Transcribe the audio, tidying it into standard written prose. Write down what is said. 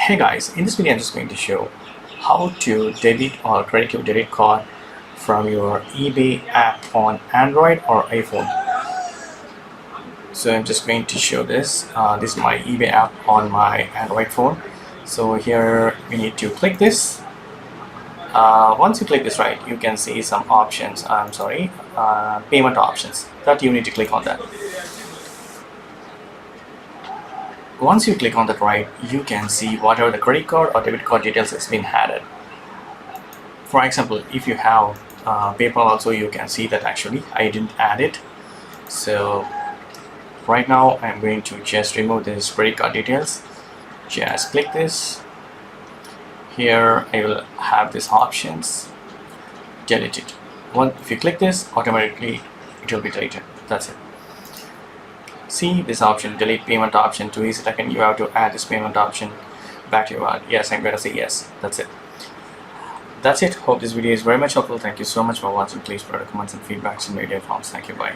Hey guys, in this video I'm just going to show how to debit or credit your debit card from your eBay app on Android or iPhone. So I'm just going to show this. This is my eBay app on my Android phone. So here we need to click this. Once you click this, right, you can see some options. Payment options that you need to click on that. Once you click on that, right, you can see whatever the credit card or debit card details has been added. For example, if you have PayPal also, you can see that actually I didn't add it. So right now I'm going to just remove this credit card details. Just click this. Here I will have these options. Delete it. If you click this, automatically it will be deleted. That's it. See this option, delete payment option, to easy second you have to add this payment option back to your wallet. Yes, I'm going to say yes. That's it. Hope this video is very much helpful. Thank you so much for watching. Please provide comments and feedbacks in media forms. Thank you. Bye.